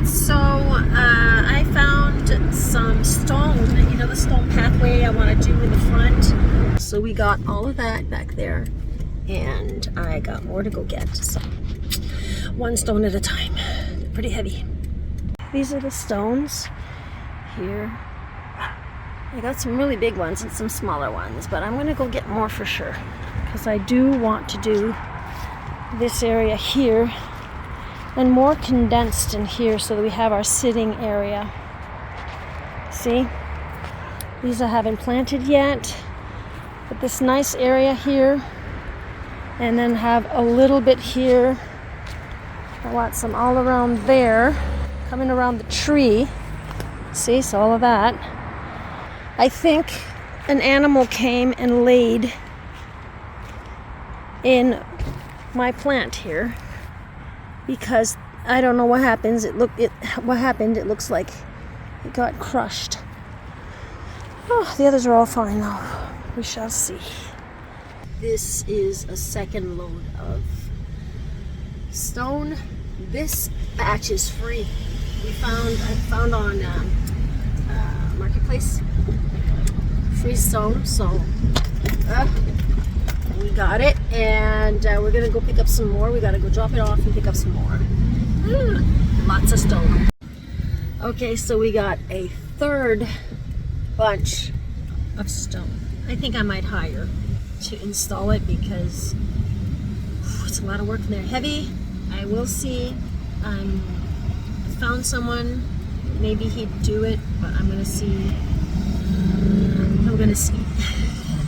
So I found some stone, you know, the stone pathway I want to do in the front. So we got all of that back there, and I got more to go get. So one stone at a time. They're pretty heavy. These are the stones here. I got some really big ones and some smaller ones, but I'm gonna go get more for sure, because I do want to do this area here and more condensed in here so that we have our sitting area. See? These I haven't planted yet, but this nice area here, and then have a little bit here. I want some all around there, coming around the tree. See, so all of that. I think an animal came and laid in my plant here, because I don't know what happens. What happened? It looks like it got crushed. Oh, the others are all fine though. We shall see. This is a second load of stone. This batch is free. I found on Marketplace free stone, so we got it, and we're gonna go pick up some more. We gotta go drop it off and pick up some more. Lots of stone. Okay, so we got a third bunch of stone. I think I might hire to install it because it's a lot of work and they're heavy. I will see. I found someone, maybe he'd do it, but I'm gonna see.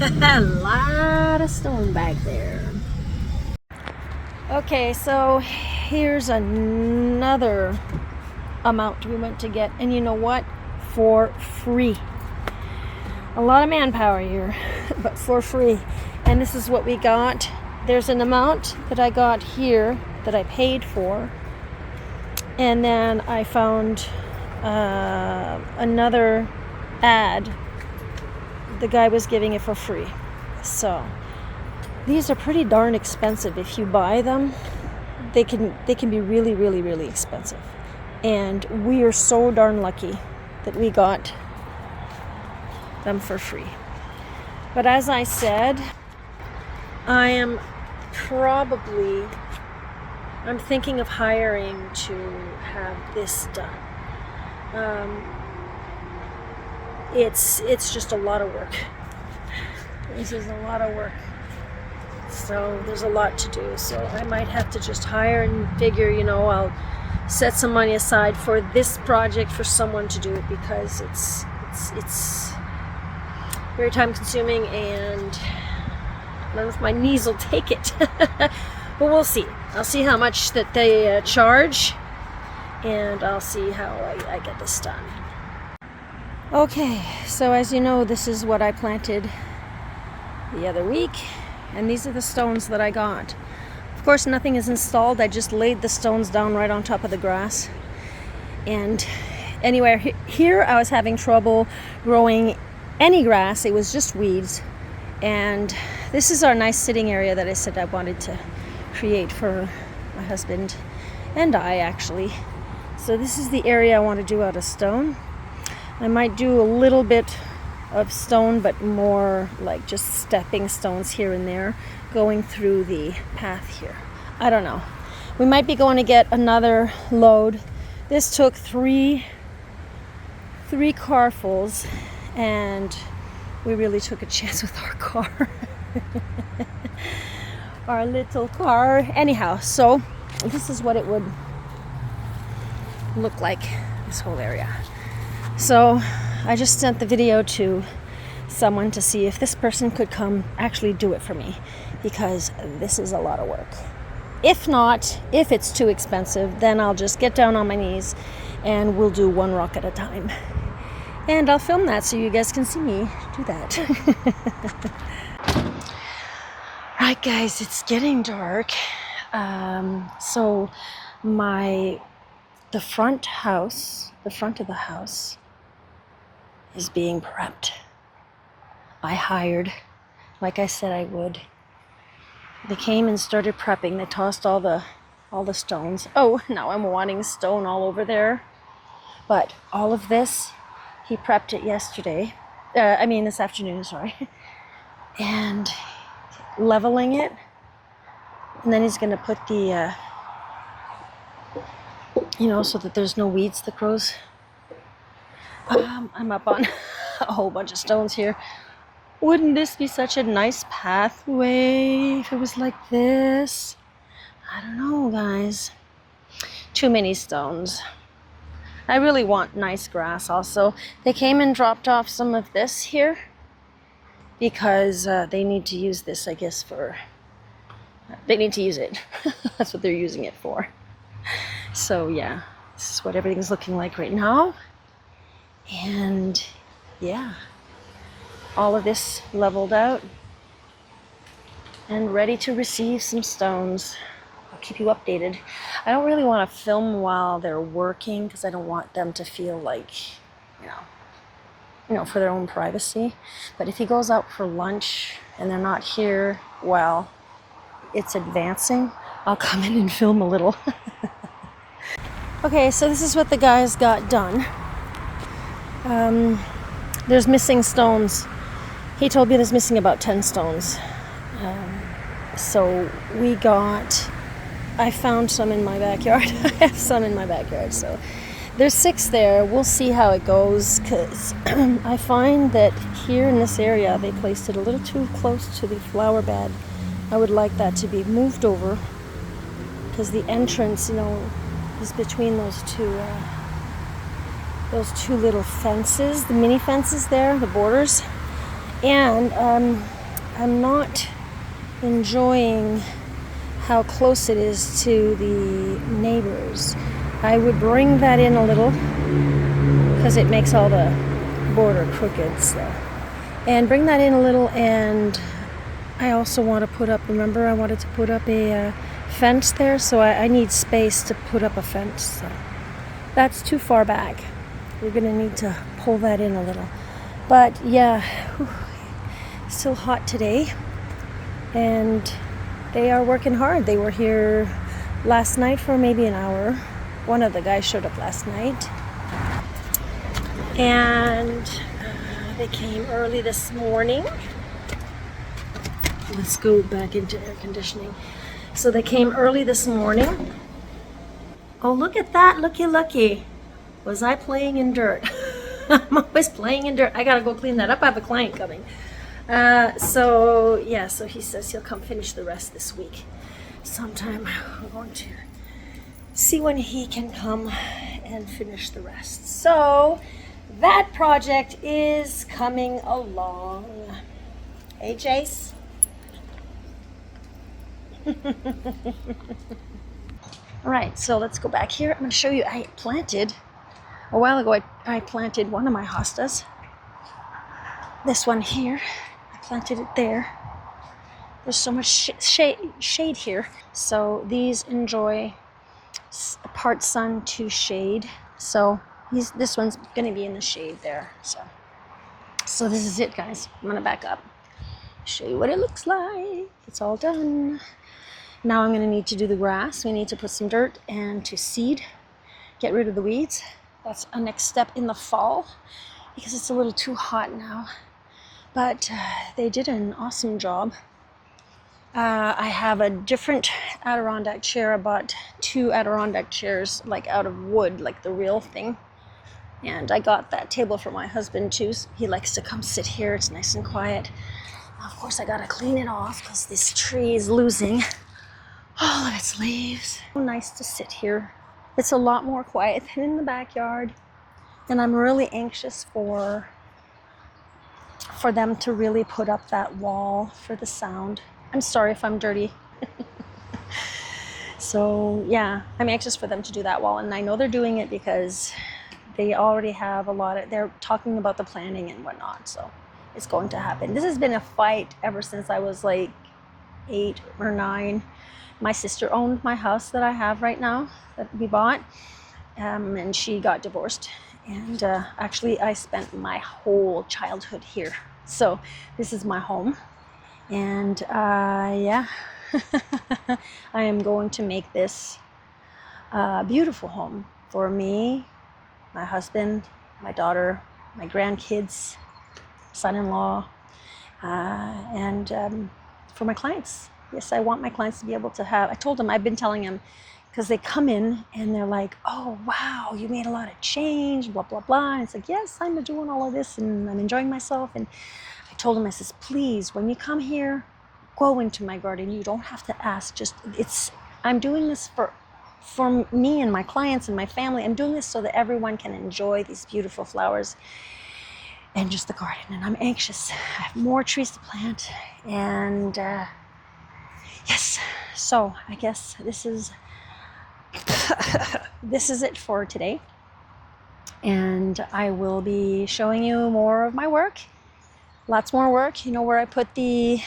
A lot of stone back there. Okay, so here's another amount we went to get, and you know what? For free. A lot of manpower here, but for free. And this is what we got. There's an amount that I got here that I paid for, and then I found another ad. The guy was giving it for free. So these are pretty darn expensive. If you buy them, they can be really, really, really expensive. And we are so darn lucky that we got them for free. But as I said, I'm thinking of hiring to have this done. It's just a lot of work. This is a lot of work. So there's a lot to do. So I might have to just hire and figure, you know, I'll set some money aside for this project for someone to do it, because it's very time consuming, and I don't know if my knees will take it. But we'll see. I'll see how much that they charge, and I'll see how I get this done. Okay, so as you know, this is what I planted the other week, and these are the stones that I got. Of course, nothing is installed. I just laid the stones down right on top of the grass. And anyway, here I was having trouble growing any grass. It was just weeds. And this is our nice sitting area that I said I wanted to create for my husband and I, actually. So this is the area I want to do out of stone. I might do a little bit of stone, but more like just stepping stones here and there going through the path here. I don't know. We might be going to get another load. This took three carfuls, and we really took a chance with our car. Our little car. Anyhow, so this is what it would look like, this whole area. So I just sent the video to someone to see if this person could come actually do it for me, because this is a lot of work. If not, if it's too expensive, then I'll just get down on my knees and we'll do one rock at a time. And I'll film that so you guys can see me do that. Right, guys, it's getting dark. So the front of the house is being prepped. I hired, like I said I would. They came and started prepping. They tossed all the all the stones. Oh, now I'm wanting stone all over there. But all of this, he prepped it yesterday. This afternoon, sorry. And leveling it. And then he's going to put the, so that there's no weeds that grows. I'm up on a whole bunch of stones here. Wouldn't this be such a nice pathway if it was like this? I don't know, guys. Too many stones. I really want nice grass also. They came and dropped off some of this here because they need to use this, I guess, they need to use it. That's what they're using it for. So yeah, this is what everything's looking like right now. And yeah, all of this leveled out and ready to receive some stones. I'll keep you updated. I don't really want to film while they're working because I don't want them to feel like, for their own privacy. But if he goes out for lunch and they're not here while it's advancing, I'll come in and film a little. Okay, so this is what the guys got done. There's missing stones. He told me there's missing about 10 stones. So I found some in my backyard. I have some in my backyard, so there's 6 there. We'll see how it goes, because I find that here in this area they placed it a little too close to the flower bed. I would like that to be moved over, because the entrance, is between those two little fences, the mini fences there, the borders. And I'm not enjoying how close it is to the neighbors. I would bring that in a little because it makes all the border crooked. So. And bring that in a little, and I also want to put up, remember I wanted to put up a fence there, so I need space to put up a fence. So that's too far back. We're going to need to pull that in a little. But yeah, still hot today. And they are working hard. They were here last night for maybe an hour. One of the guys showed up last night. And they came early this morning. Let's go back into air conditioning. So they came early this morning. Oh, look at that. Looky. Was I playing in dirt? I'm always playing in dirt. I gotta go clean that up. I have a client coming. So he says he'll come finish the rest this week. Sometime we're going to see when he can come and finish the rest. So that project is coming along. Hey, Jace. All right, so let's go back here. I'm going to show you. A while ago, I planted one of my hostas. This one here. I planted it there. There's so much shade here. So these enjoy part sun to shade. So this one's going to be in the shade there. So this is it, guys. I'm going to back up. Show you what it looks like. It's all done. Now I'm going to need to do the grass. We need to put some dirt and to seed. Get rid of the weeds. That's a next step in the fall because it's a little too hot now. But they did an awesome job. I have a different Adirondack chair. I bought 2 Adirondack chairs, like out of wood, like the real thing. And I got that table for my husband too. He likes to come sit here. It's nice and quiet. Of course, I gotta clean it off because this tree is losing all of its leaves. So nice to sit here. It's a lot more quiet than in the backyard. And I'm really anxious for them to really put up that wall for the sound. I'm sorry if I'm dirty. So yeah, I'm anxious for them to do that wall. And I know they're doing it because they already have they're talking about the planning and whatnot. So it's going to happen. This has been a fight ever since I was like 8 or 9. My sister owned my house that I have right now that we bought, and she got divorced. And actually, I spent my whole childhood here. So this is my home. And yeah, I am going to make this a beautiful home for me, my husband, my daughter, my grandkids, son-in-law, and for my clients. Yes, I want my clients to be able to have, I told them, I've been telling them, because they come in and they're like, oh, wow, you made a lot of change, blah, blah, blah. And it's like, yes, I'm doing all of this and I'm enjoying myself. And I told them, I says, please, when you come here, go into my garden. You don't have to ask. Just, I'm doing this for me and my clients and my family. I'm doing this so that everyone can enjoy these beautiful flowers and just the garden. And I'm anxious. I have more trees to plant. And yes, so I guess this is it for today. And I will be showing you more of my work. Lots more work. You know where I put the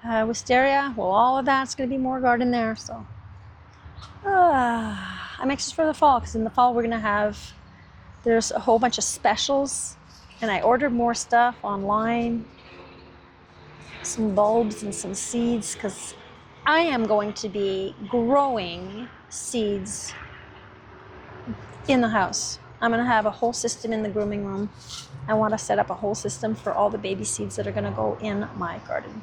wisteria? Well, all of that's going to be more garden there. So I'm anxious for the fall, because in the fall we're going to have, there's a whole bunch of specials. And I ordered more stuff online, some bulbs and some seeds, because I am going to be growing seeds in the house. I'm going to have a whole system in the grooming room. I want to set up a whole system for all the baby seeds that are going to go in my garden.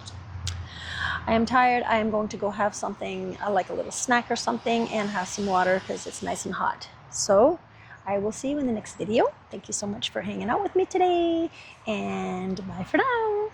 I am tired. I am going to go have something like a little snack or something and have some water, because it's nice and hot. So I will see you in the next video. Thank you so much for hanging out with me today, and bye for now.